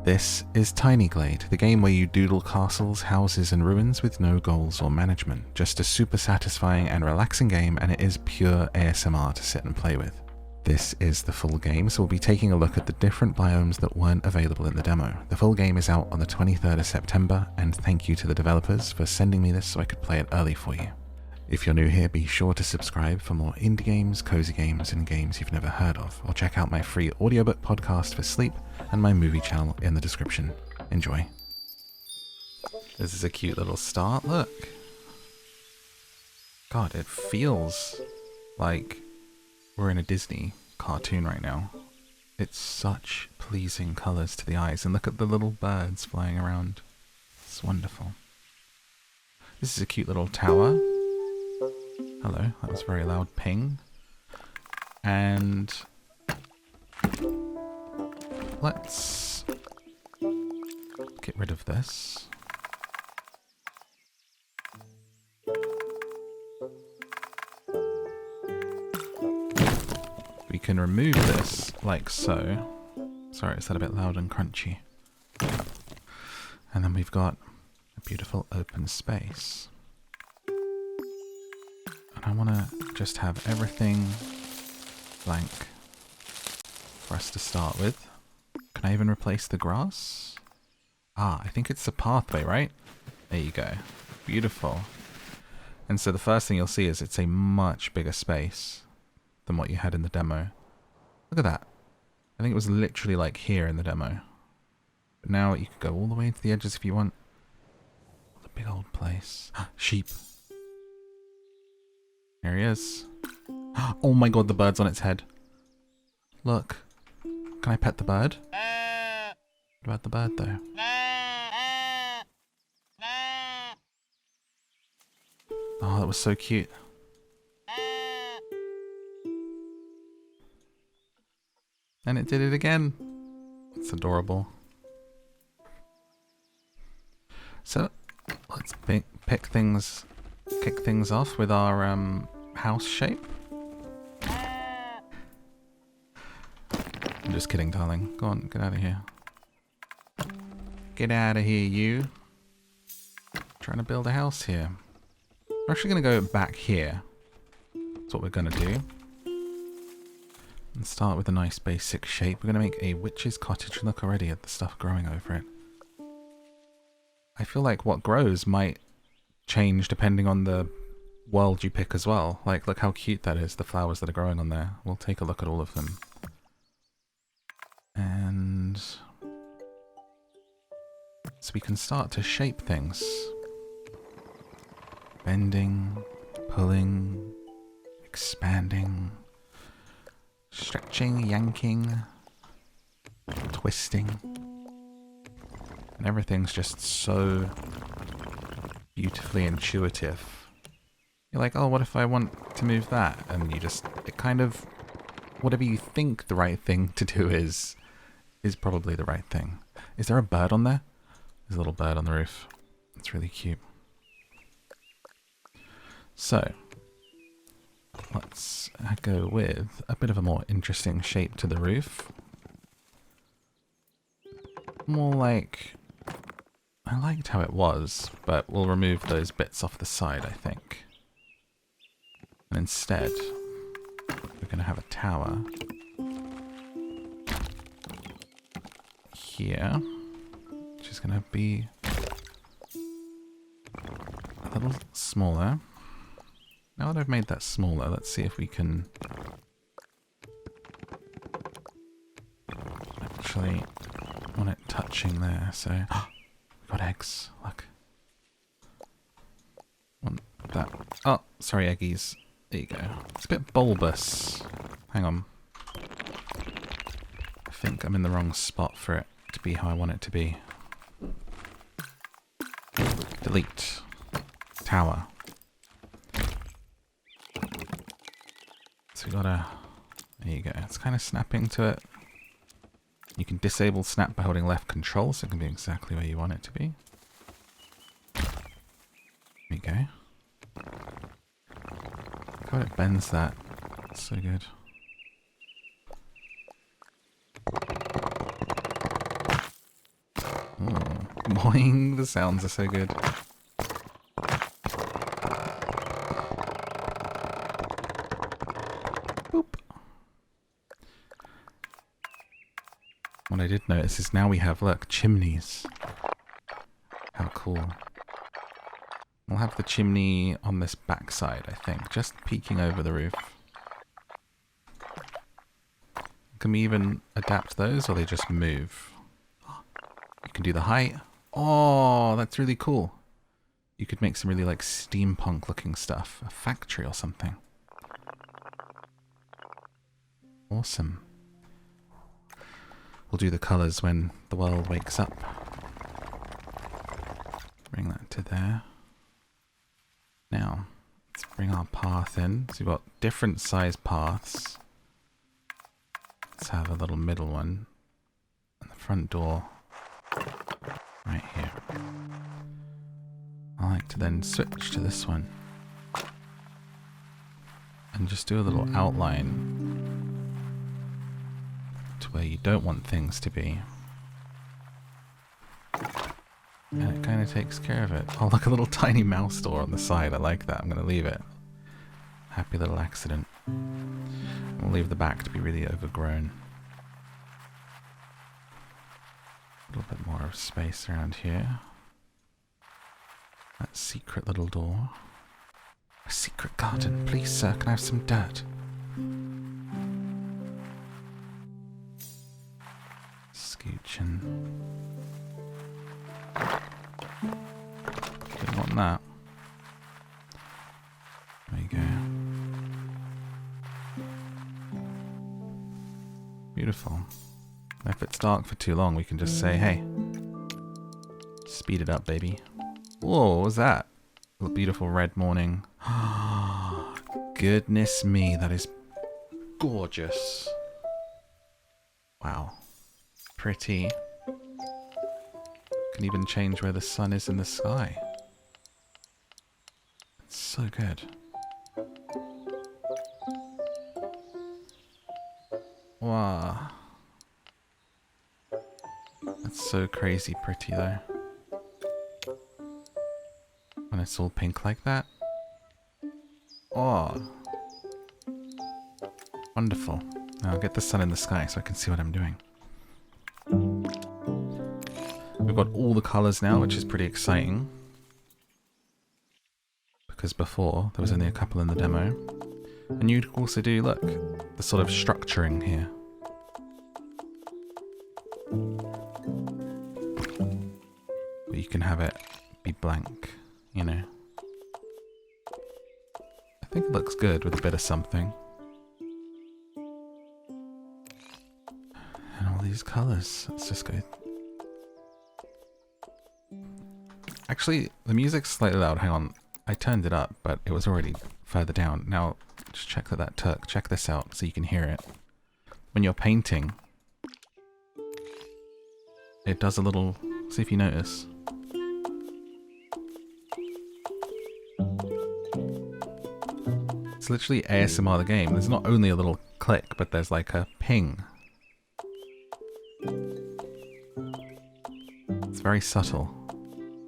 This is Tiny Glade, the game where you doodle castles, houses and ruins with no goals or management. Just a super satisfying and relaxing game, and it is pure ASMR to sit and play with. This is the full game, so we'll be taking a look at the different biomes that weren't available in the demo. The full game is out on the 23rd of September, and thank you to the developers for sending me this so I could play it early for you. If you're new here, be sure to subscribe for more indie games, cozy games, and games you've never heard of, or check out my free audiobook podcast for sleep and my movie channel in the description. Enjoy. This is a cute little start, look. God, it feels like we're in a Disney cartoon right now. It's such pleasing colours to the eyes, and look at the little birds flying around. It's wonderful. This is a cute little tower. Hello, that was a very loud ping. And let's get rid of this. We can remove this like so. Sorry, is that a bit loud and crunchy? And then we've got a beautiful open space. I want to just have everything blank for us to start with. Can I even replace the grass? Ah, I think it's the pathway, right? There you go. Beautiful. And so the first thing you'll see is it's a much bigger space than what you had in the demo. Look at that. I think it was literally like here in the demo. But now you could go all the way to the edges if you want. What a big old place. Sheep. Here he is. Oh my god, the bird's on its head. Look. Can I pet the bird? What about the bird though? Oh, that was so cute. And it did it again. It's adorable. So, let's kick things off with our house shape. I'm just kidding, darling. Go on, get out of here. Get out of here, you. Trying to build a house here. We're actually going to go back here. That's what we're going to do. And start with a nice basic shape. We're going to make a witch's cottage. Look already at the stuff growing over it. I feel like what grows might change depending on the world you pick as well. Like, look how cute that is, the flowers that are growing on there. We'll take a look at all of them. And so we can start to shape things. Bending, pulling, expanding, stretching, yanking, twisting. And everything's just so beautifully intuitive. You're like, oh, what if I want to move that? And you just, it kind of, whatever you think the right thing to do is probably the right thing. Is there a bird on there? There's a little bird on the roof. It's really cute. So, let's go with a bit of a more interesting shape to the roof. More like, I liked how it was, but we'll remove those bits off the side, I think. And instead, we're going to have a tower here, which is going to be a little smaller. Now that I've made that smaller, let's see if we can actually want it touching there. So, we got eggs. Look. Want that. Oh, sorry, eggies. There you go. It's a bit bulbous. Hang on. I think I'm in the wrong spot for it to be how I want it to be. Delete. Tower. So we gotta... There you go. It's kind of snapping to it. You can disable snap by holding left control, so it can be exactly where you want it to be. There you go. God, it bends that. It's so good. Boing, the sounds are so good. Boop. What I did notice is now we have, look, chimneys. How cool. We'll have the chimney on this back side, I think, just peeking over the roof. Can we even adapt those, or they just move? You can do the height. Oh, that's really cool. You could make some really, like, steampunk looking stuff. A factory or something. Awesome. We'll do the colours when the world wakes up. Bring that to there. Now, let's bring our path in. So we've got different size paths. Let's have a little middle one. And the front door right here. I like to then switch to this one. And just do a little outline to where you don't want things to be. And it kind of takes care of it. Oh, look, a little tiny mouse door on the side. I like that. I'm going to leave it. Happy little accident. We'll leave the back to be really overgrown. A little bit more of space around here. That secret little door. A secret garden. Please, sir, can I have some dirt? Scooching. Didn't want that. There you go. Beautiful. If it's dark for too long, we can just say, hey, speed it up, baby. Whoa, what was that? A beautiful red morning. Goodness me, that is gorgeous. Wow. Pretty. Can even change where the sun is in the sky. It's so good. Wow. That's so crazy pretty though. When it's all pink like that. Oh. Wonderful. Now I'll get the sun in the sky so I can see what I'm doing. We've got all the colours now, which is pretty exciting. Because before, there was only a couple in the demo. And you'd also do, look, the sort of structuring here. But you can have it be blank, you know. I think it looks good with a bit of something. And all these colours. Let's just go. Actually, the music's slightly loud. Hang on. I turned it up, but it was already further down. Now, just check that Turk. Check this out so you can hear it. When you're painting, it does a little... See if you notice. It's literally ASMR the game. There's not only a little click, but there's like a ping. It's very subtle.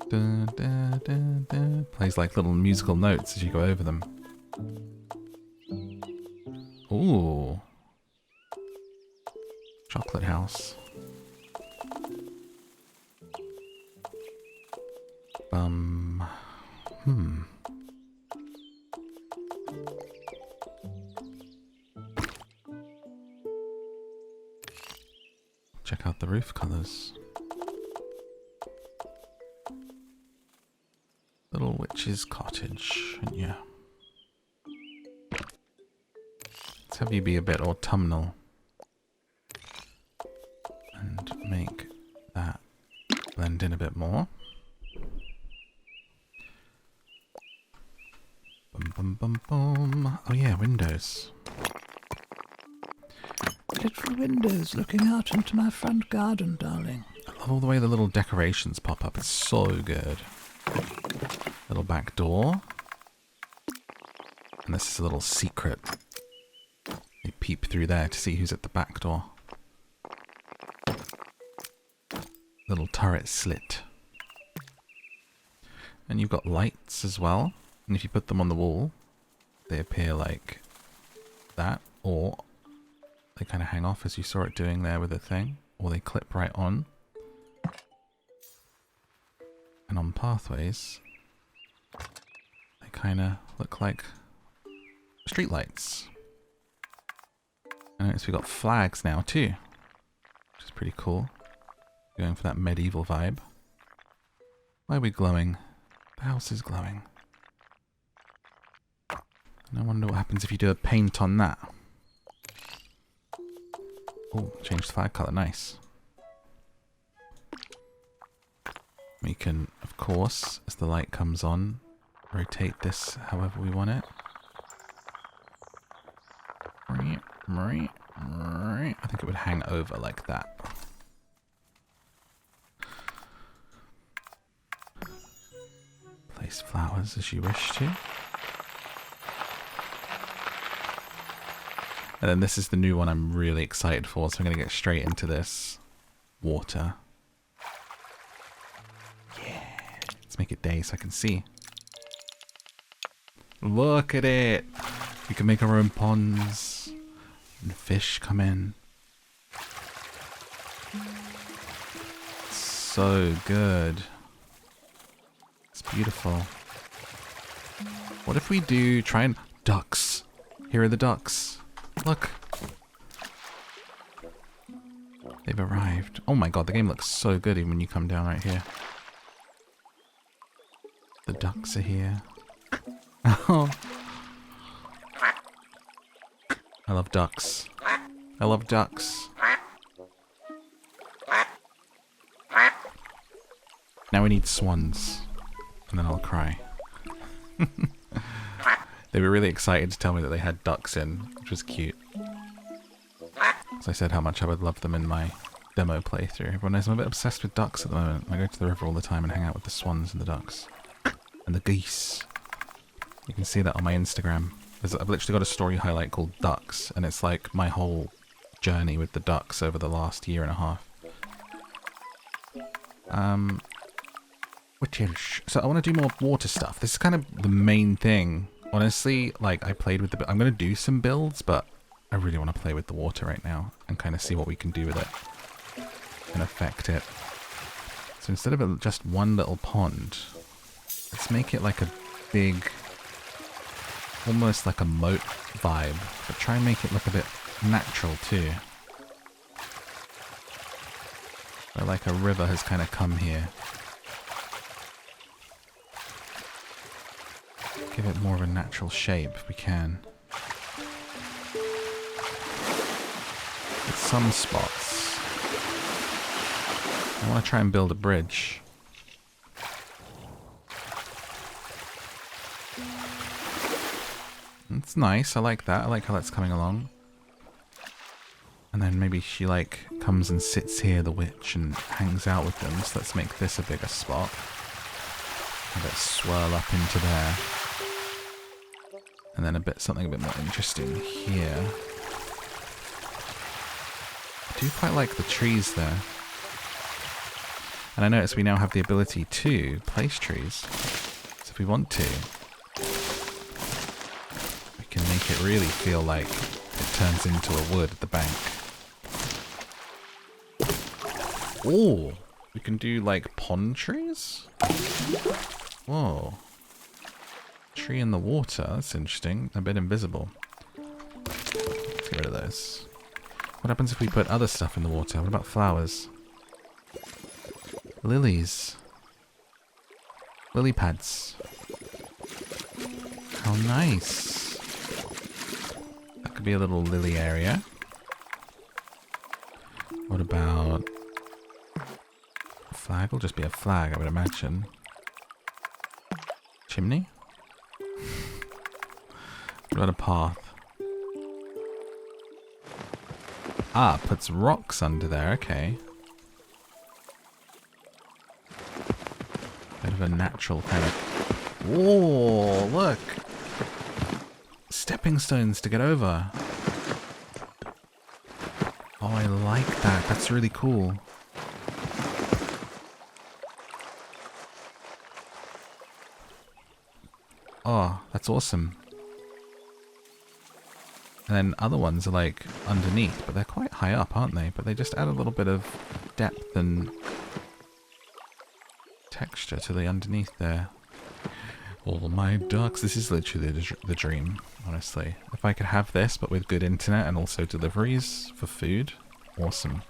Da, da, da, da. Plays like little musical notes as you go over them. Ooh. Chocolate house. Check out the roof colours. Little witch's cottage, yeah. Let's have you be a bit autumnal. And make that blend in a bit more. Bum bum bum bum. Oh yeah, windows. Little windows looking out into my front garden, darling. I love all the way the little decorations pop up. It's so good. Little back door. And this is a little secret. You peep through there to see who's at the back door. Little turret slit. And you've got lights as well. And if you put them on the wall, they appear like that. Or they kind of hang off as you saw it doing there with the thing. Or they clip right on. And on pathways, they kind of look like street lights. And notice we've got flags now too, which is pretty cool. Going for that medieval vibe. Why are we glowing? The house is glowing. And I wonder what happens if you do a paint on that. Oh, change the flag color, nice. We can, of course, as the light comes on, rotate this however we want it. I think it would hang over like that. Place flowers as you wish to. And then this is the new one I'm really excited for, so I'm going to get straight into this. Water. Yeah. Let's make it day so I can see. Look at it! We can make our own ponds. And fish come in. So good. It's beautiful. What if we do try and... Ducks! Here are the ducks. Look. They've arrived. Oh my god, the game looks so good even when you come down right here. The ducks are here. Oh. I love ducks. I love ducks. Now we need swans. And then I'll cry. They were really excited to tell me that they had ducks in, which was cute. As I said how much I would love them in my demo playthrough. Everyone knows I'm a bit obsessed with ducks at the moment. I go to the river all the time and hang out with the swans and the ducks. And the geese. You can see that on my Instagram. I've literally got a story highlight called Ducks, and it's like my whole journey with the ducks over the last year and a half. What else? So I want to do more water stuff. This is kind of the main thing. Honestly, like, I played with the... I'm going to do some builds, but I really want to play with the water right now and kind of see what we can do with it and affect it. So instead of just one little pond, let's make it like a big... almost like a moat vibe, but try and make it look a bit natural too. Where like a river has kind of come here. Give it more of a natural shape if we can. At some spots. I want to try and build a bridge. It's nice, I like that. I like how that's coming along. And then maybe she like comes and sits here, the witch, and hangs out with them. So let's make this a bigger spot. Have it swirl up into there. And then something a bit more interesting here. I do quite like the trees there. And I notice we now have the ability to place trees. So if we want to, we can make it really feel like it turns into a wood at the bank. Oh, we can do like pond trees? Whoa. Tree in the water, that's interesting. A bit invisible. Let's get rid of those. What happens if we put other stuff in the water? What about flowers? Lilies. Lily pads. How nice. That could be a little lily area. What about... a flag? Will just be a flag, I would imagine. Chimney? What about a path? Ah, puts rocks under there, okay. Bit of a natural kind of... Whoa, look! Stepping stones to get over. Oh, I like that. That's really cool. Oh, that's awesome. And then other ones are like underneath, but they're quite high up, aren't they? But they just add a little bit of depth and texture to the underneath there. All my ducks. This is literally the dream, honestly. If I could have this, but with good internet and also deliveries for food, awesome.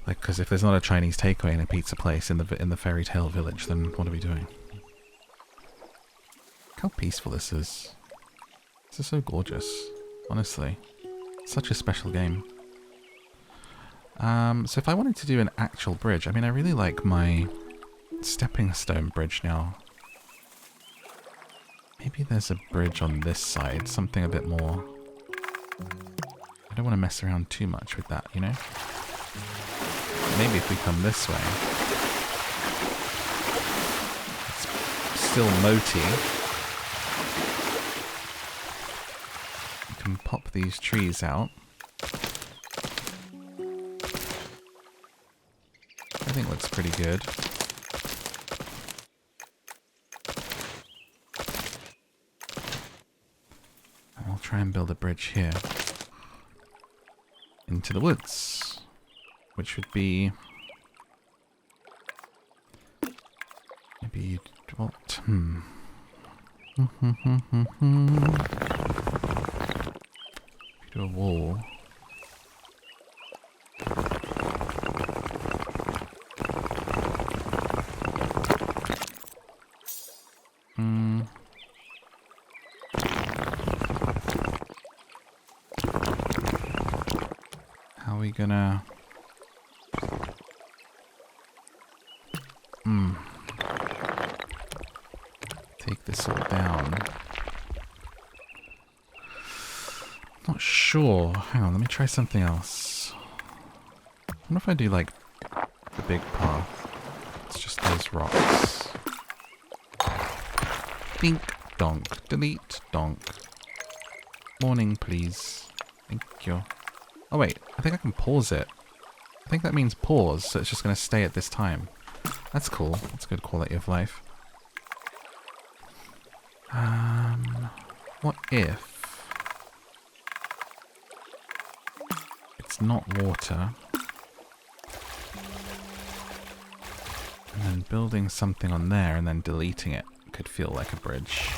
Like, because if there's not a Chinese takeaway in a pizza place in the fairy tale village, then what are we doing? Look how peaceful this is. This is so gorgeous, honestly. Such a special game. So if I wanted to do an actual bridge, I mean, I really like my stepping stone bridge now. Maybe there's a bridge on this side, something a bit more... I don't want to mess around too much with that, you know? Maybe if we come this way. It's still moaty. We can pop these trees out. I think looks pretty good. And we'll try and build a bridge here. Into the woods. Which would be... maybe... what? If you do a wall... How are we gonna... take this all down. Not sure. Hang on, let me try something else. I wonder if I do like the big path. It's just those rocks. Dink, donk, delete, donk. Morning, please. Thank you. Oh wait, I think I can pause it. I think that means pause, so it's just going to stay at this time. That's cool. That's good quality of life. What if it's not water, and then building something on there and then deleting it could feel like a bridge.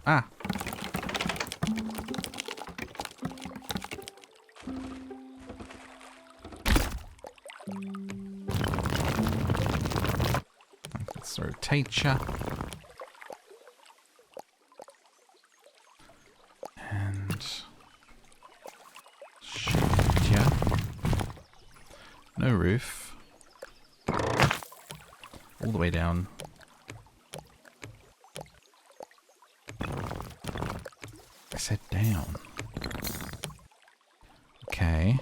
Ah! Let's rotate ya. And shift ya. No roof. All the way down. I said down. Okay.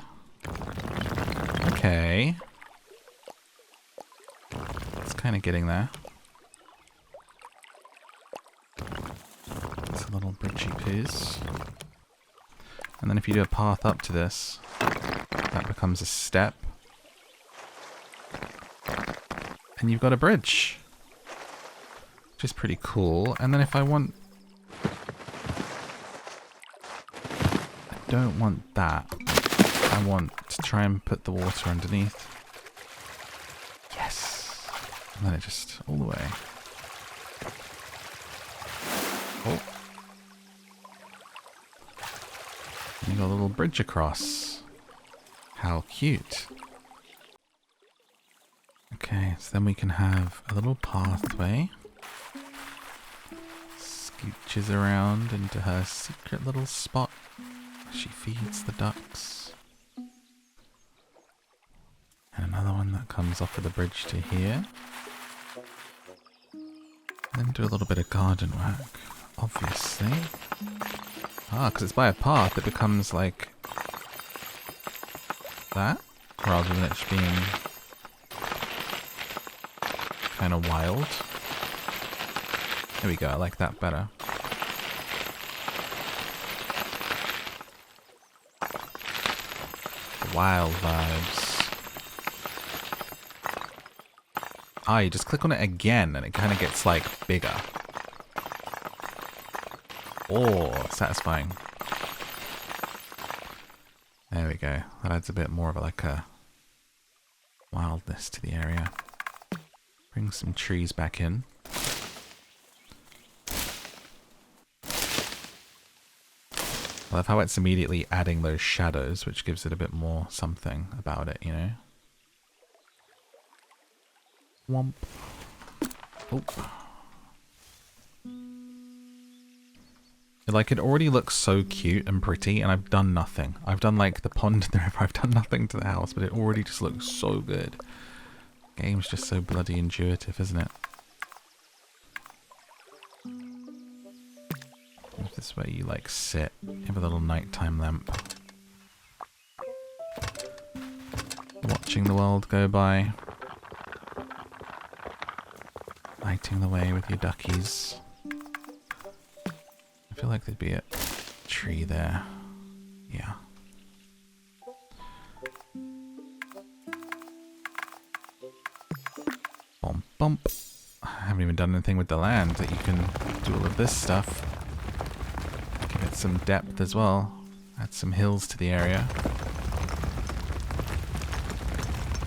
Okay. It's kind of getting there. It's a little bridgey piece. And then if you do a path up to this, that becomes a step. And you've got a bridge. Which is pretty cool. And then if I want... I don't want that. I want to try and put the water underneath. Yes! And then it just... all the way. Oh. And you got a little bridge across. How cute. Okay, so then we can have a little pathway. Scooches around into her secret little spot. She feeds the ducks. And another one that comes off of the bridge to here. Then do a little bit of garden work, obviously. Ah, because it's by a path, it becomes like that, rather than it just being kind of wild. There we go, I like that better. wild vibes. Ah, you just click on it again and it kind of gets like bigger. Oh, satisfying. There we go. That adds a bit more of like a wildness to the area. Bring some trees back in. I love how it's immediately adding those shadows, which gives it a bit more something about it, you know? Womp. Oh. Like, it already looks so cute and pretty, and I've done nothing. I've done, like, the pond and the river. I've done nothing to the house, but it already just looks so good. Game's just so bloody intuitive, isn't it? This is where you, like, sit. You have a little nighttime lamp. Watching the world go by. Lighting the way with your duckies. I feel like there'd be a tree there. Yeah. Bump, bump. I haven't even done anything with the land that you can do all of this stuff. Give it some depth as well. Add some hills to the area.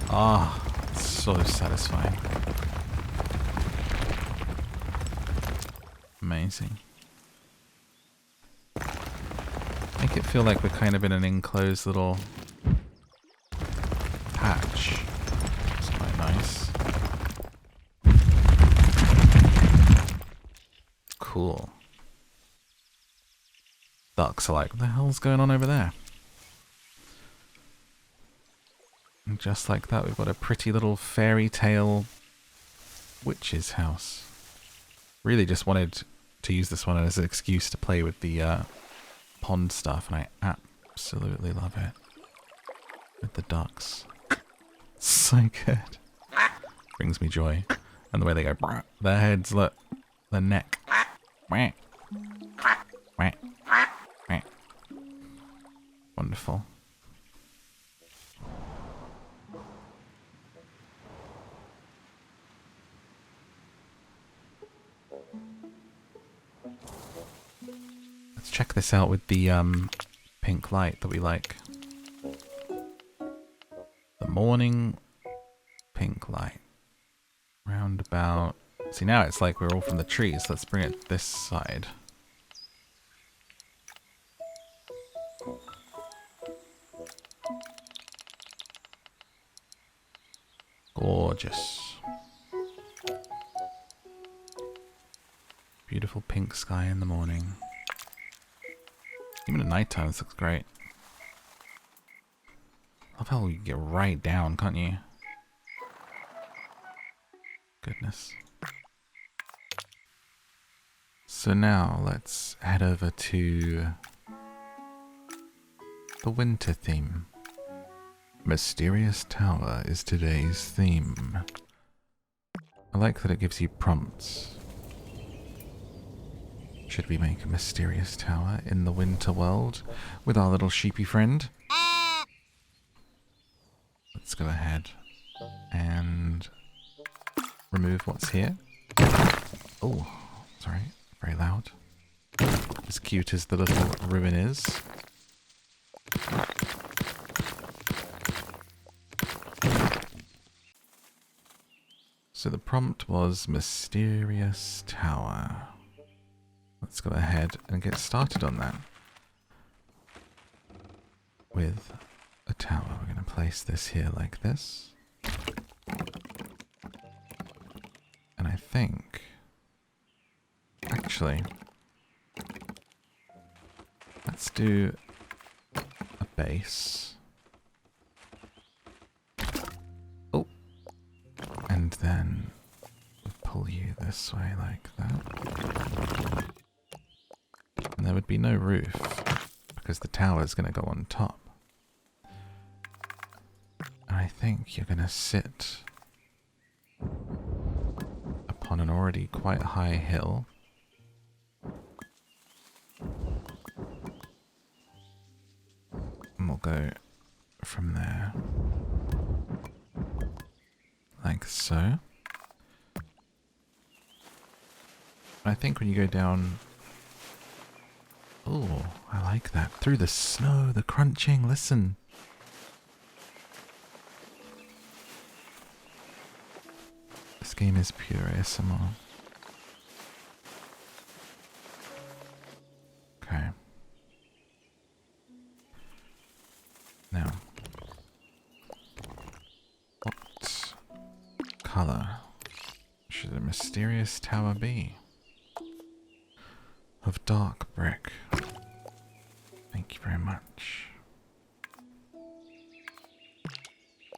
Ah, it's so satisfying. Amazing. Make it feel like we're kind of in an enclosed little patch. It's quite nice. Cool. Ducks are like, what the hell's going on over there? And just like that, we've got a pretty little fairy tale witch's house. Really just wanted to use this one as an excuse to play with the pond stuff, and I absolutely love it. With the ducks. So good. Brings me joy. And the way they go, their heads, look. Their neck. Wonderful. Let's check this out with the pink light that we like. The morning pink light. Roundabout. See, now it's like we're all from the trees. Let's bring it this side. Gorgeous. Beautiful pink sky in the morning. Even at nighttime, this looks great. Love how you get right down, can't you? Goodness. So now let's head over to the winter theme. Mysterious Tower is today's theme. I like that it gives you prompts. Should we make a mysterious tower in the winter world with our little sheepy friend? Let's go ahead and remove what's here. Oh, sorry, very loud. As cute as the little ruin is. So the prompt was Mysterious Tower. Let's go ahead and get started on that. With a tower. We're going to place this here like this. And I think... Actually... Let's do a base. Oh! And then pull you this way like that. And there would be no roof, because the tower is going to go on top. And I think you're going to sit upon an already quite high hill. And we'll go from there. Like so. I think when you go down... Oh, I like that. Through the snow, the crunching, listen. This game is pure ASMR. Okay. Now. What color should a mysterious tower be? Of dark brick. Thank you very much.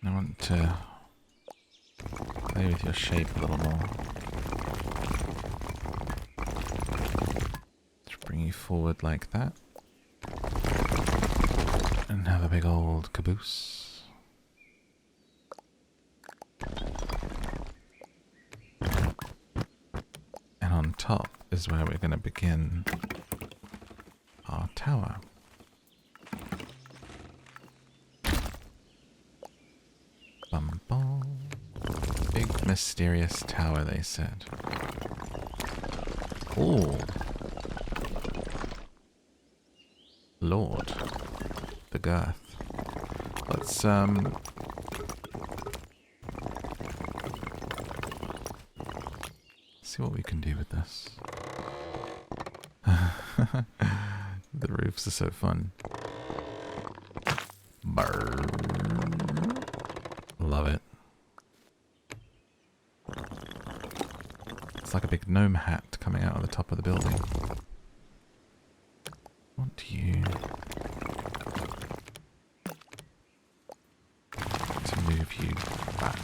I want to play with your shape a little more. Just bring you forward like that. And have a big old caboose. And on top is where we're going to begin our tower. Bum bum. Big mysterious tower, they said. Oh. Lord. The girth. Let's see what we can do with this. The roofs are so fun. Brrr. Love it. It's like a big gnome hat coming out of the top of the building. Want you to move you back.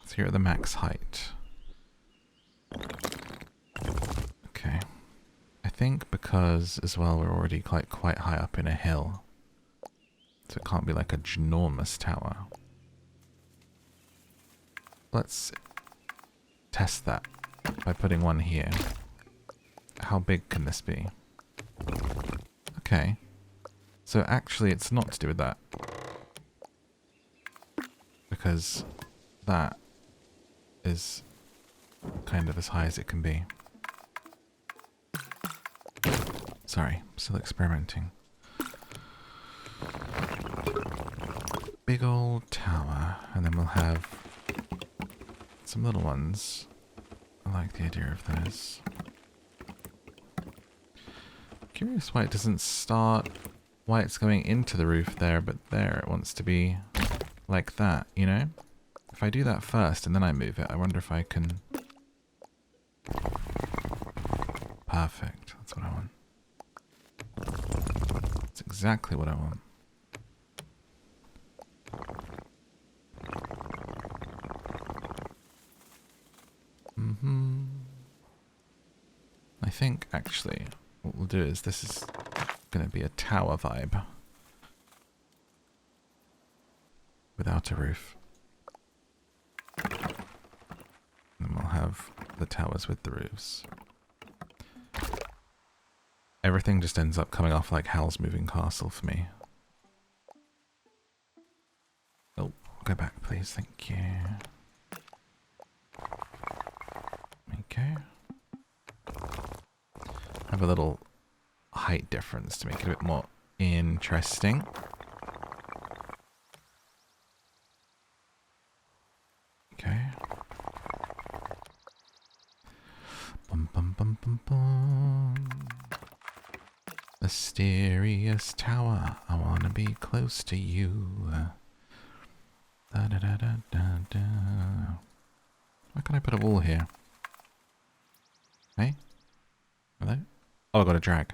So you're at the max height. Okay. I think because as well we're already quite high up in a hill. So it can't be like a ginormous tower. Let's test that by putting one here. How big can this be? Okay. So actually it's not to do with that. Because that is kind of as high as it can be. Sorry, I'm still experimenting. Big old tower, and then we'll have some little ones. I like the idea of those. Curious why it doesn't start, why it's going into the roof there, but there it wants to be like that, you know? If I do that first and then I move it, I wonder if I can... Perfect, that's what I want. That's exactly what I want. I think, actually, what we'll do is this is going to be a tower vibe. Without a roof. And we'll have the towers with the roofs. Everything just ends up coming off like Hal's Moving Castle for me. Oh, go back please, thank you. Okay. Have a little height difference to make it a bit more interesting. Okay. Bum bum bum bum bum. Mysterious tower, I wanna be close to you. Da da da da da da. Why can't I put a wall here? Hey? Hello? Oh, I got a drag.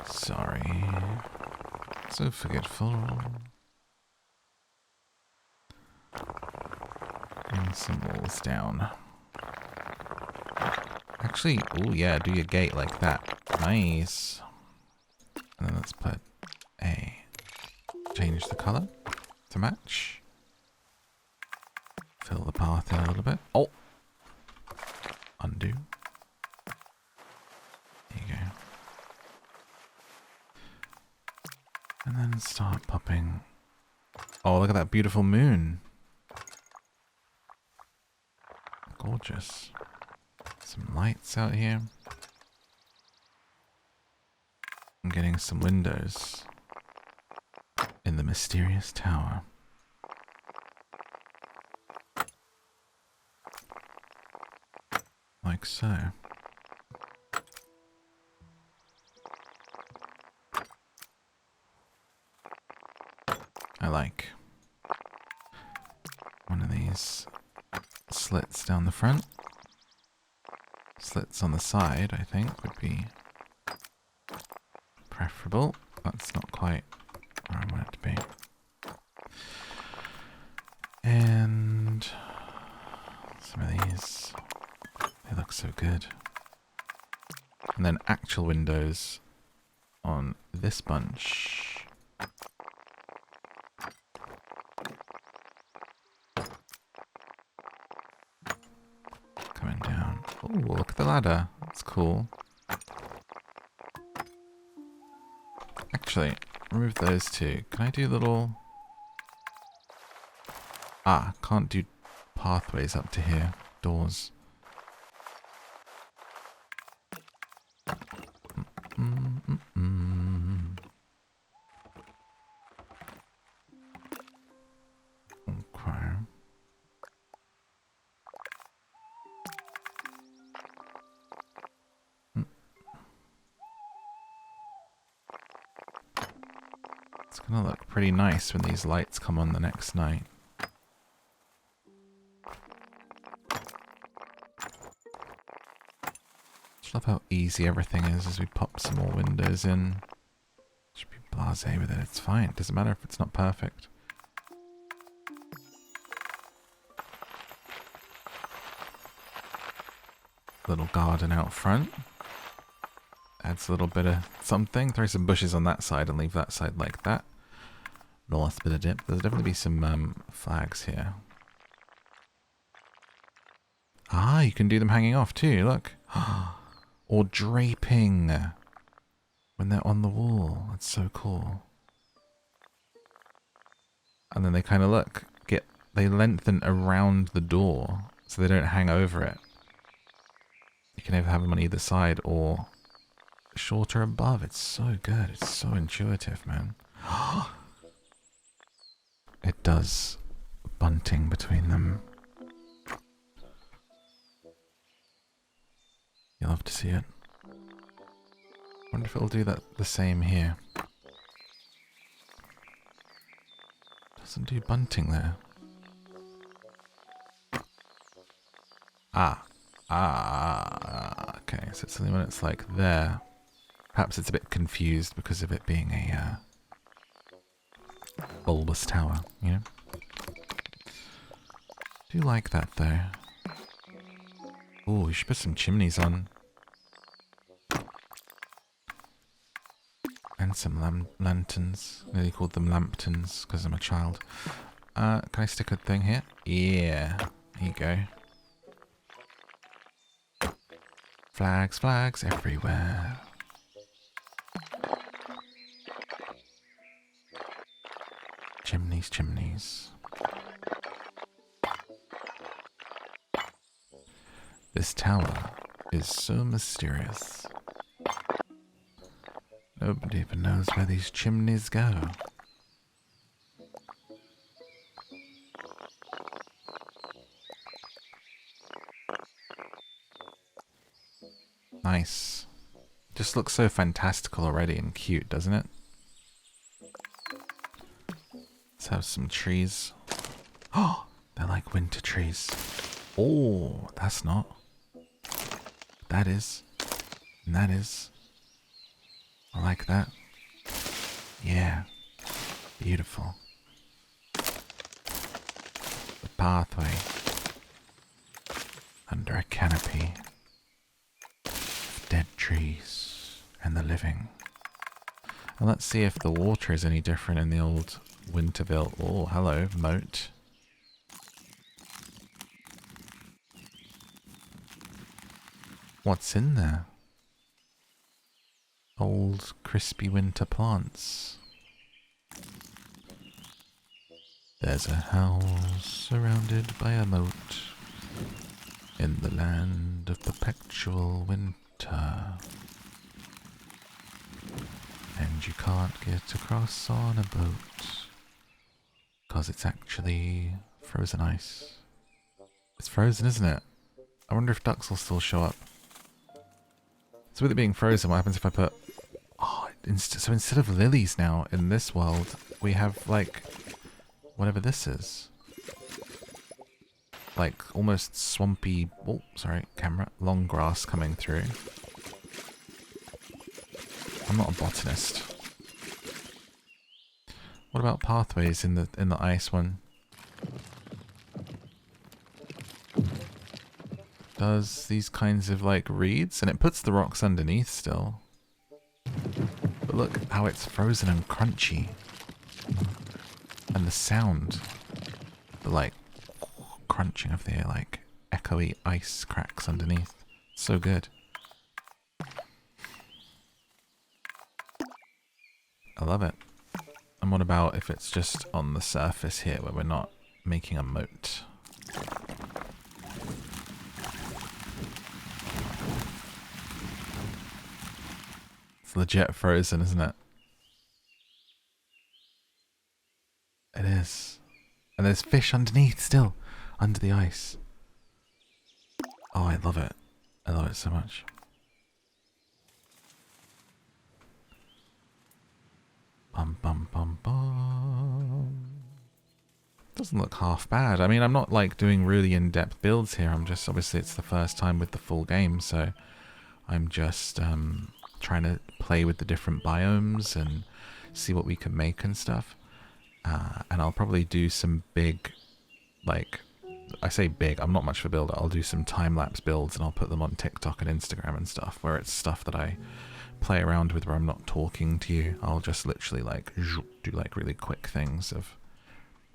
Sorry. So forgetful. And some walls down. Actually, oh yeah, do your gate like that. Nice. And then let's put a... Change the colour to match. Fill the path in a little bit. Oh! Undo. and start popping. Oh, look at that beautiful moon. Gorgeous. Some lights out here. I'm getting some windows in the mysterious tower. Like so. I like one of these slits down the front. Slits on the side, I think, would be preferable. That's not quite where I want it to be. And some of these, they look so good. And then actual windows on this bunch. Coming down. Oh, look at the ladder. That's cool. Actually, remove those two. Can I do little... Ah, can't do pathways up to here. Doors. Okay. It's gonna look pretty nice when these lights come on the next night. Just love how easy everything is as we pop some more windows in. Should be blasé with it, it's fine. It doesn't matter if it's not perfect. Little garden out front. Adds a little bit of something. Throw some bushes on that side and leave that side like that. North bit of dip. There'll definitely be some flags here. Ah, you can do them hanging off too, look. Or draping when they're on the wall. That's so cool. And then they kind of they lengthen around the door so they don't hang over it. You can either have them on either side or shorter above. It's so good. It's so intuitive, man. It does bunting between them. You'll have to see it. Wonder if it'll do that the same here. Doesn't do bunting there. Okay, so it's only when it's like there. Perhaps it's a bit confused because of it being a bulbous tower, you know? Do like that though. Oh, you should put some chimneys on. And some lanterns. I nearly called them lamptons because I'm a child. Can I stick a thing here? Yeah. There you go. Flags, flags everywhere. Chimneys, chimneys. This tower is so mysterious. Nobody even knows where these chimneys go. Nice. Just looks so fantastical already and cute, doesn't it? Let's have some trees. Oh, they're like winter trees. Oh, that's not. That is. And that is. I like that. Yeah. Beautiful. The pathway. Under a canopy. Dead trees and the living. And let's see if the water is any different in the old Winterville. Oh, hello, moat. What's in there? Old crispy winter plants. There's a house surrounded by a moat in the land of perpetual winter. And you can't get across on a boat because it's actually frozen ice. It's frozen, isn't it? I wonder if ducks will still show up. So with it being frozen, what happens if I put... Oh, so instead of lilies now in this world, we have like... whatever this is. Like almost swampy... Oh, sorry, camera. Long grass coming through. I'm not a botanist. What about pathways in the ice one? Does these kinds of like reeds, and it puts the rocks underneath still. But look how it's frozen and crunchy. And the sound, the like crunching of the like echoey ice cracks underneath. So good. I love it. And what about if it's just on the surface here where we're not making a moat? It's legit frozen, isn't it? It is. And there's fish underneath still, under the ice. Oh, I love it. I love it so much. Bum bum bum bum. Doesn't look half bad. I mean, I'm not like doing really in-depth builds here. I'm just, obviously it's the first time with the full game, so I'm just trying to play with the different biomes and see what we can make and stuff. And I'll probably do some big, like, I say big, I'm not much of a builder. I'll do some time-lapse builds and I'll put them on TikTok and Instagram and stuff, where it's stuff that I play around with where I'm not talking to you. I'll just literally like do like really quick things of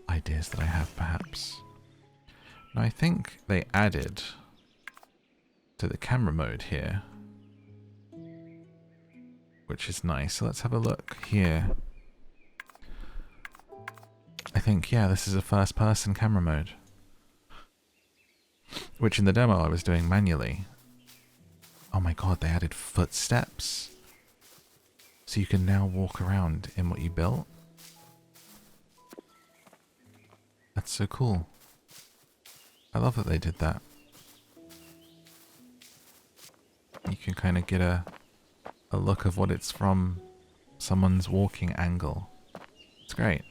ideas that I have perhaps. Now I think they added to the camera mode here, which is nice. So let's have a look here. I think, yeah, this is a first person camera mode, which in the demo I was doing manually. Oh my god, they added footsteps. So you can now walk around in what you built. That's so cool. I love that they did that. You can kind of get a look of what it's from someone's walking angle. It's great.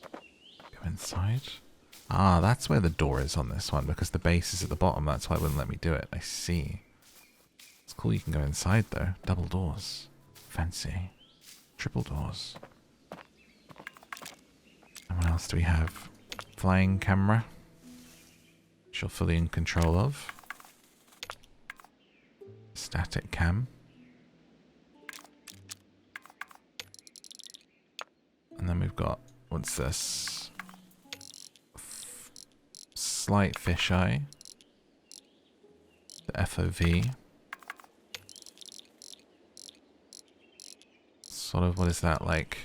Go inside. Ah, that's where the door is on this one, because the base is at the bottom. That's why it wouldn't let me do it. I see. It's cool you can go inside though. Double doors. Fancy. Triple doors. And what else do we have? Flying camera, which you're fully in control of. Static cam. And then we've got, what's this? Slight fisheye. The FOV. Sort of, what is that like?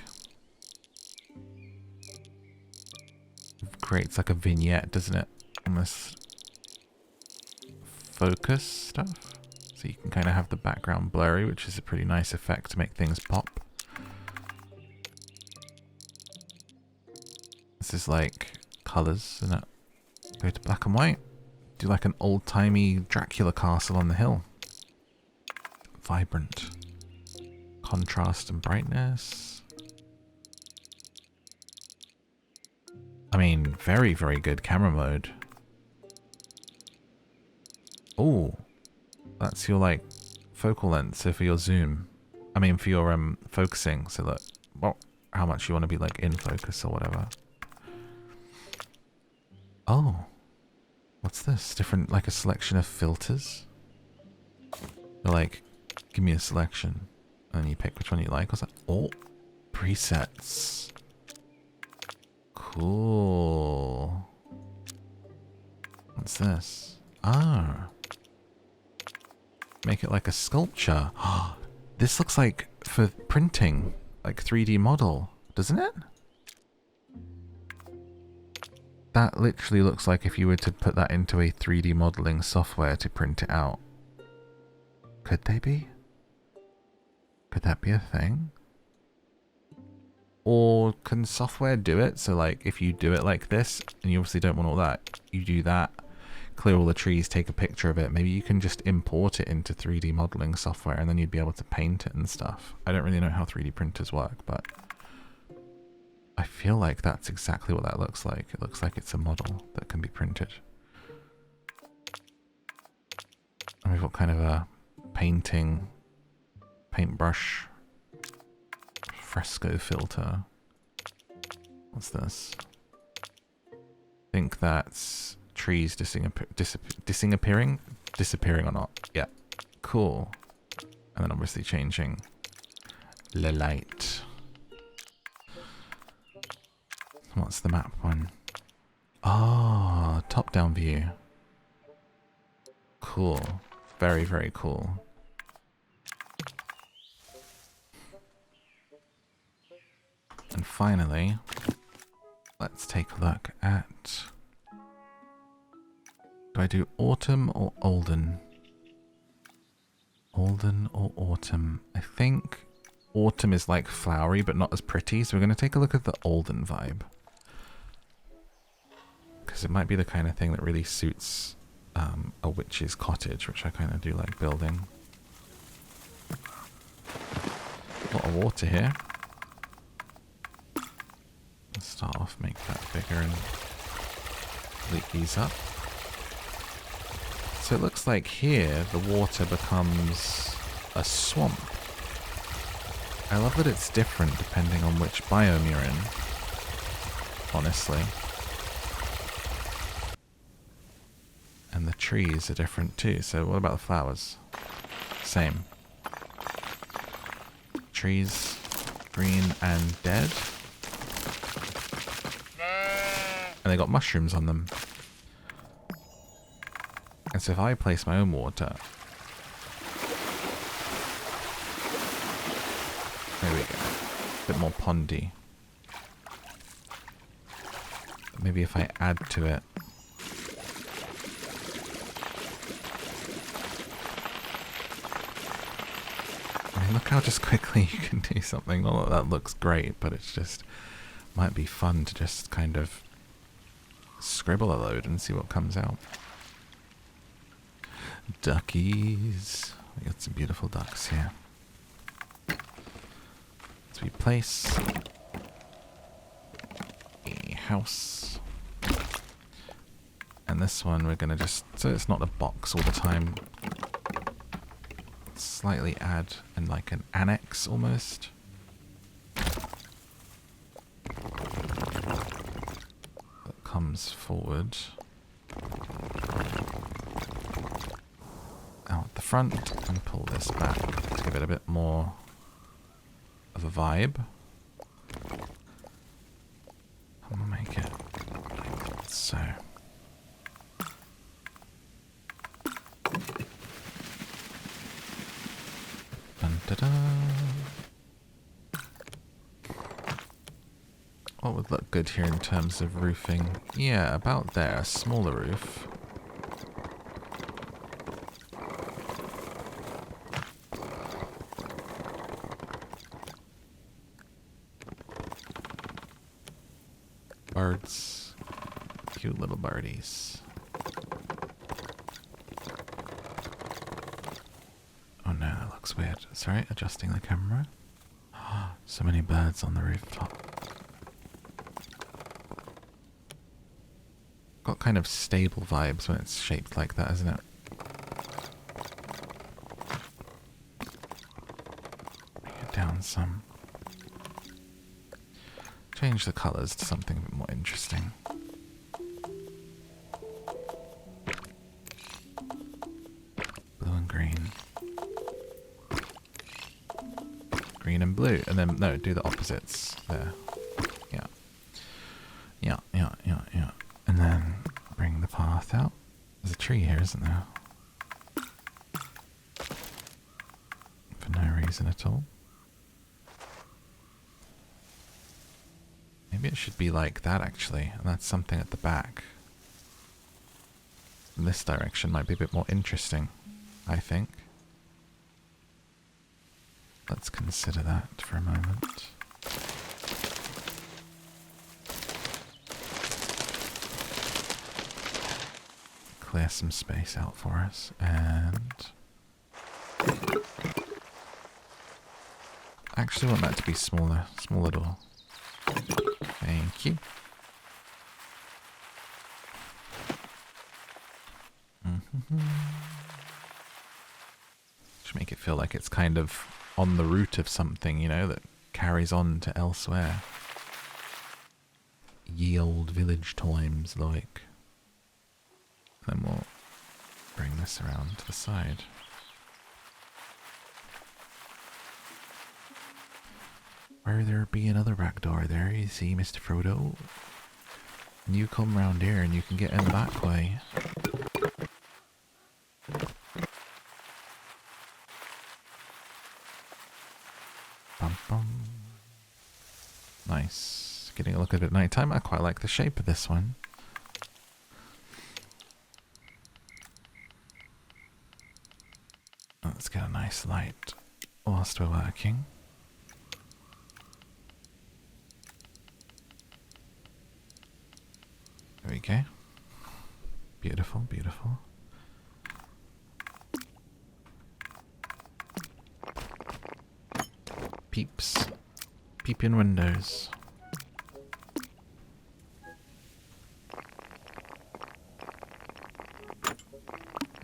Creates like a vignette, doesn't it? Almost focus stuff. So you can kind of have the background blurry, which is a pretty nice effect to make things pop. This is like colors, isn't it? Go to black and white. Do like an old-timey Dracula castle on the hill. Vibrant. Contrast and brightness. I mean, very, very good camera mode. Oh, that's your like focal length. So for your zoom, I mean for your focusing. So look, well, how much you want to be like in focus or whatever. Oh, what's this? Different, like a selection of filters. You're like, give me a selection, and then you pick which one you like. What's that? Oh, presets. Cool. What's this? Ah. Make it like a sculpture. This looks like for printing, like 3D model, doesn't it? That literally looks like if you were to put that into a 3D modeling software to print it out. Could they be? Could that be a thing? Or can software do it? So like if you do it like this, and you obviously don't want all that, you do that, clear all the trees, take a picture of it, maybe you can just import it into 3D modeling software and then you'd be able to paint it and stuff. I don't really know how 3D printers work, but I feel like that's exactly what that looks like. It looks like it's a model that can be printed. And we've got kind of a painting, paintbrush, fresco filter. What's this? I think that's trees disappearing or not. Yeah, cool. And then obviously changing the light. What's the map one? Oh, top-down view. Cool. Very, very cool. And finally, let's take a look at... Do I do autumn or olden? Olden or autumn? I think autumn is like flowery but not as pretty, so we're going to take a look at the olden vibe. Because it might be the kind of thing that really suits a witch's cottage, which I kind of do like building. A lot of water here. Let's start off, make that bigger and leak these up. So it looks like here the water becomes a swamp. I love that it's different depending on which biome you're in, honestly. And the trees are different too, so what about the flowers? Same. Trees, green and dead. And they got mushrooms on them. And so if I place my own water... There we go. A bit more pondy. Maybe if I add to it... I mean, look how just quickly you can do something. Not that looks great, but it's just... Might be fun to just kind of... scribble a load and see what comes out. Duckies. We got some beautiful ducks here. So we place a house. And this one we're going to just, so it's not a box all the time, slightly add in like an annex almost. That comes forward. Out the front and pull this back to give it a bit more of a vibe. I'm gonna make it like so. Dun, da, da. What would look good here in terms of roofing? Yeah, about there, a smaller roof. Birds. Cute little birdies. Oh no, that looks weird. Sorry, adjusting the camera. So many birds on the rooftop. Got kind of stable vibes when it's shaped like that, isn't it? Bring it down some. Change the colours to something a bit more interesting. Blue and green. Green and blue. And then, no, do the opposites there. Yeah. Yeah. And then bring the path out. There's a tree here, isn't there? For no reason at all. Maybe it should be like that actually, and that's something at the back. And this direction might be a bit more interesting, I think. Let's consider that for a moment. Clear some space out for us, and I actually want that to be smaller door. Thank you. Should make it feel like it's kind of on the route of something, you know, that carries on to elsewhere. Ye old village times, like. Then we'll bring this around to the side. Where there be another back door there, you see, Mr. Frodo. And you come round here and you can get in the back way. Bum bum. Nice. Getting a look at it at night time. I quite like the shape of this one. Let's get a nice light whilst we're working. There we go. Beautiful, beautiful. Peeps. Peep in windows.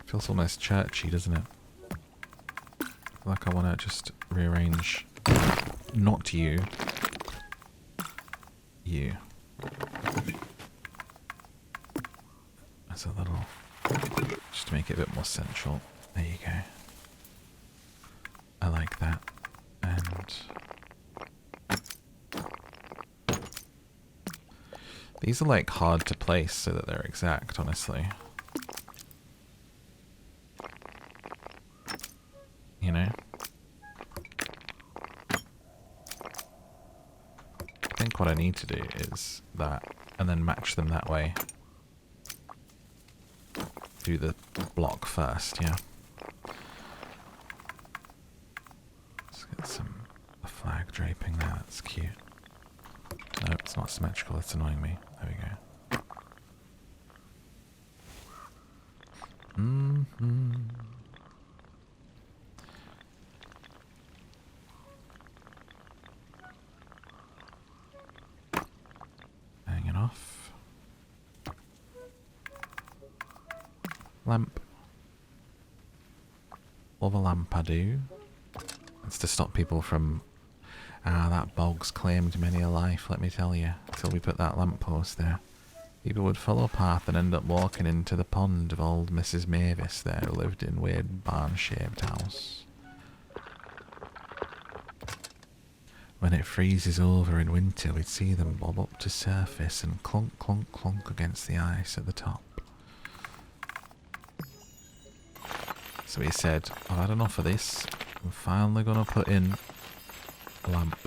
Feels almost churchy, doesn't it? Like I want to just rearrange, not you, you. As a little, just to make it a bit more central. There you go. I like that. And these are like hard to place so that they're exact, honestly. You know? I think what I need to do is that, and then match them that way. Do the block first, yeah. Let's get a flag draping there, that's cute. No, it's not symmetrical, it's annoying me. There we go. Hanging off. Lamp. Love a lamp, I do. It's to stop people from... that bog's claimed many a life, let me tell you. Till we put that lamppost there. People would follow a path and end up walking into the pond of old Mrs. Mavis there, who lived in a weird barn-shaped house. When it freezes over in winter, we'd see them bob up to surface and clunk, clunk, clunk against the ice at the top. So he said, I've had enough of this. I'm finally going to put in a lamp.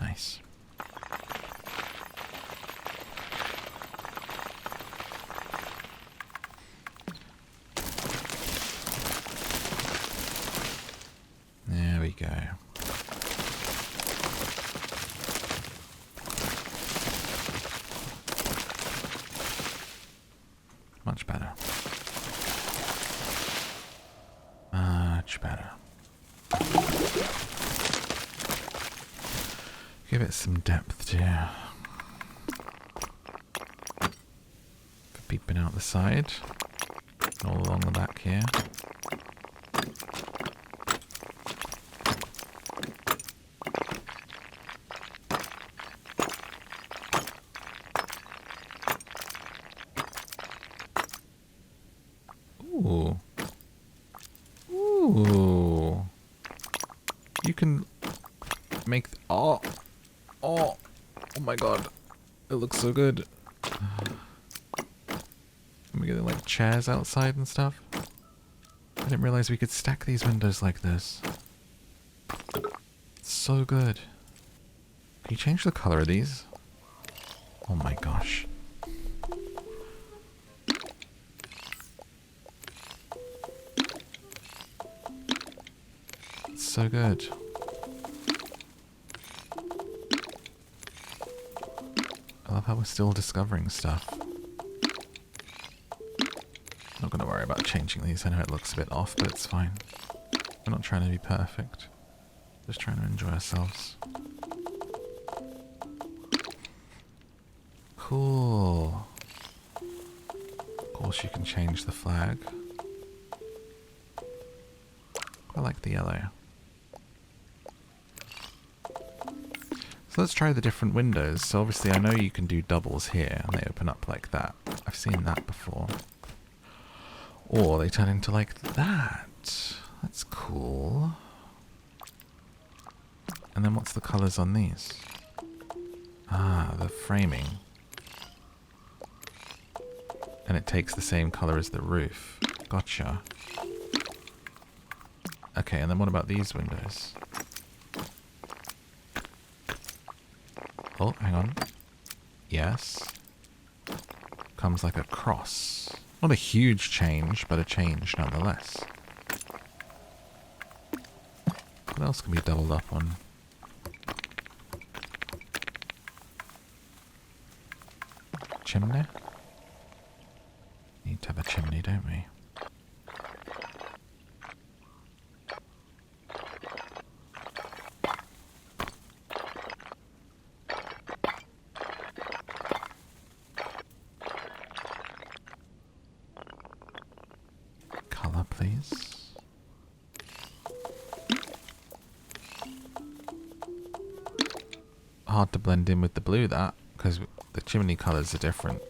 Nice. There we go. Much better. Much better. Give it some depth too. For peeping out the side. All along the back here. Ooh. Ooh. You make... Oh! Oh! Oh my god. It looks so good. Can we get like chairs outside and stuff? I didn't realize we could stack these windows like this. It's so good. Can you change the color of these? Oh my gosh. It's so good. I love how we're still discovering stuff. Not gonna worry about changing these. I know it looks a bit off, but it's fine. We're not trying to be perfect. Just trying to enjoy ourselves. Cool. Of course you can change the flag. I like the yellow. So let's try the different windows. So obviously I know you can do doubles here and they open up like that. I've seen that before. Or they turn into like that. That's cool. And then what's the colours on these? Ah, the framing. And it takes the same colour as the roof. Gotcha. Okay, and then what about these windows? Oh, hang on. Yes. Comes like a cross. Not a huge change, but a change nonetheless. What else can be doubled up on? Chimney? Need to have a chimney, don't we? Colour, please. Hard to blend in with the blue, that, because the chimney colours are different.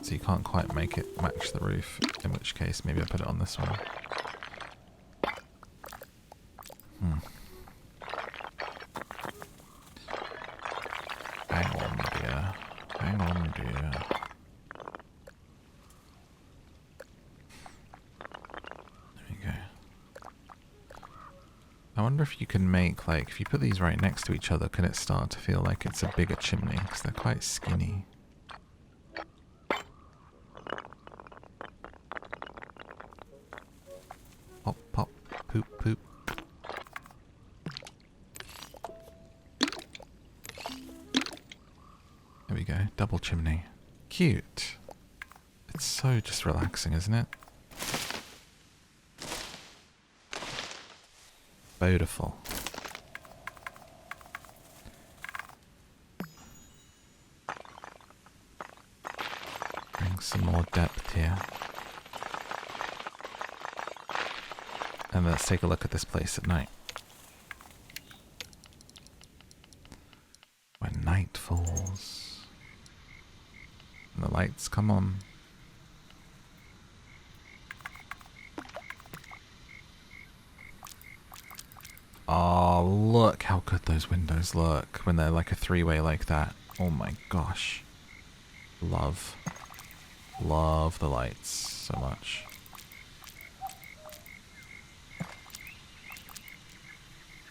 So you can't quite make it match the roof, in which case maybe I put it on this one. Hang on, dear. Hang on, dear. There we go. I wonder if you can make, like, if you put these right next to each other, can it start to feel like it's a bigger chimney? Because they're quite skinny. Pop, pop, poop, poop. There we go, double chimney. Cute. It's so just relaxing, isn't it? Beautiful. Bring some more depth here. And let's take a look at this place at night. When night falls and the lights come on. Oh, look how good those windows look when they're like a three-way like that. Oh my gosh. Love. Love the lights so much.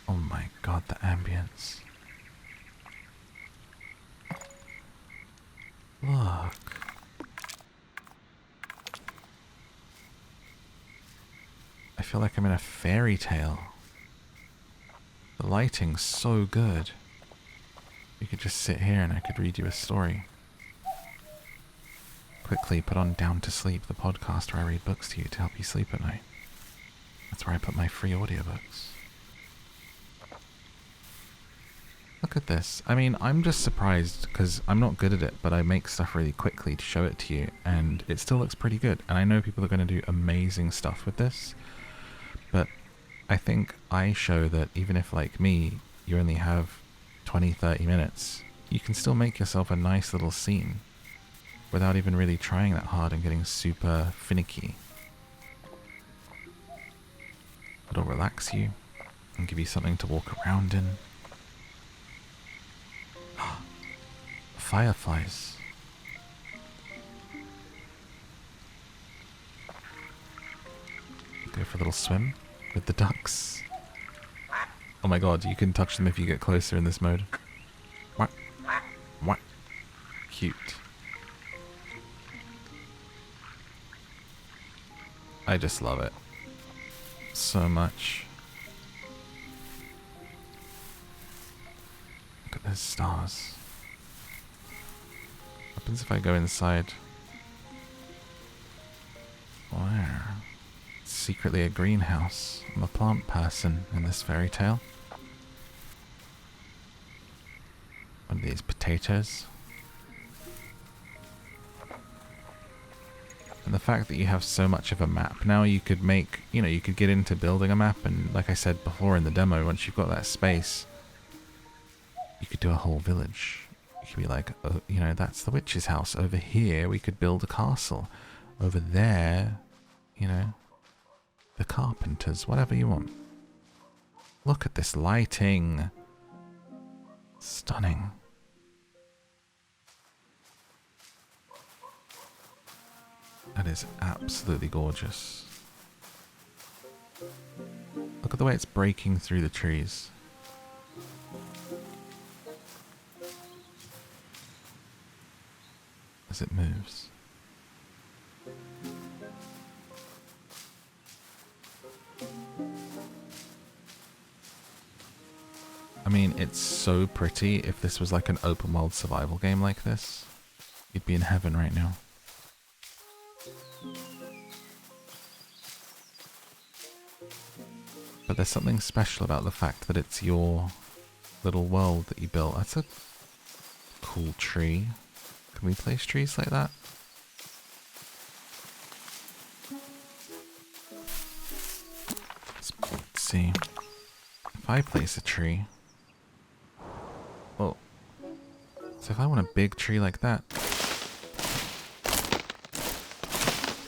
Oh my god, the ambience. Look. I feel like I'm in a fairy tale. The lighting's so good. You could just sit here and I could read you a story. Quickly put on Down to Sleep, the podcast where I read books to you to help you sleep at night. That's where I put my free audiobooks. Look at this. I mean, I'm just surprised because I'm not good at it, but I make stuff really quickly to show it to you, and it still looks pretty good. And I know people are going to do amazing stuff with this, but I think I show that even if, like me, you only have 20-30 minutes, you can still make yourself a nice little scene without even really trying that hard and getting super finicky. It'll relax you and give you something to walk around in. fireflies. Go for a little swim with the ducks. Oh my god, you can touch them if you get closer in this mode. What? What? Cute. I just love it so much. Look at those stars. What happens if I go inside? Wow. It's secretly a greenhouse. I'm a plant person in this fairy tale. What are these, potatoes? And the fact that you have so much of a map now, you could make, you could get into building a map, and like I said before in the demo, once you've got that space, you could do a whole village. You could be like, oh, that's the witch's house. Over here, we could build a castle. Over there, the carpenters, whatever you want. Look at this lighting. Stunning. That is absolutely gorgeous. Look at the way it's breaking through the trees. As it moves. I mean, it's so pretty. If this was like an open world survival game like this, you'd be in heaven right now. But there's something special about the fact that it's your little world that you built. That's a cool tree. Can we place trees like that? Let's see. If I place a tree... Oh. So if I want a big tree like that...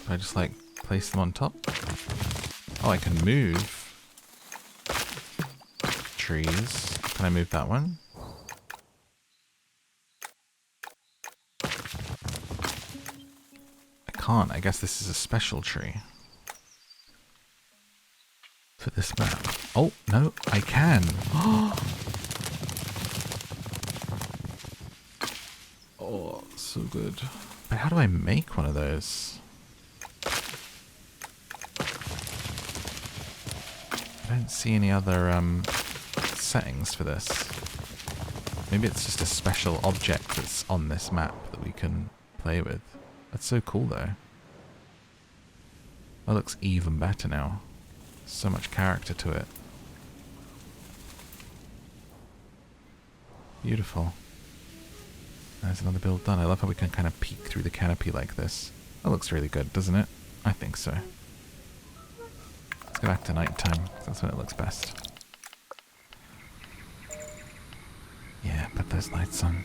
If I just, place them on top? Oh, I can move trees. Can I move that one? I can't. I guess this is a special tree. For this map. Oh, no, I can. Oh, so good. But how do I make one of those? I don't see any other settings for this. Maybe it's just a special object that's on this map that we can play with. That's so cool though. That looks even better now. So much character to it. Beautiful. There's another build done. I love how we can kind of peek through the canopy like this. That looks really good, doesn't it? I think so. Let's go back to nighttime. That's when it looks best. Yeah, put those lights on.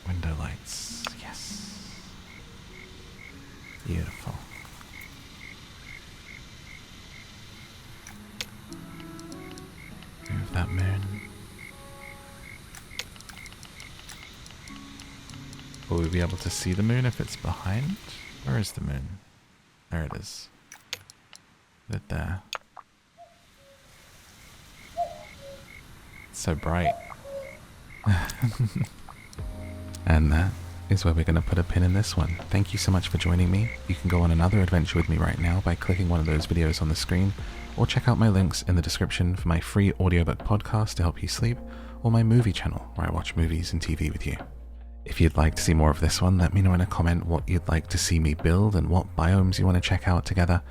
Window lights. Yes. Beautiful. Move that moon. Will we be able to see the moon if it's behind? Where is the moon? There it is. Put it there. It's so bright. And that is where we're going to put a pin in this one. Thank you so much for joining me. You can go on another adventure with me right now by clicking one of those videos on the screen, or check out my links in the description for my free audiobook podcast to help you sleep, or my movie channel where I watch movies and TV with you. If you'd like to see more of this one, let me know in a comment what you'd like to see me build and what biomes you want to check out together,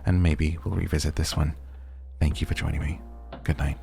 and maybe we'll revisit this one. Thank you for joining me. Good night.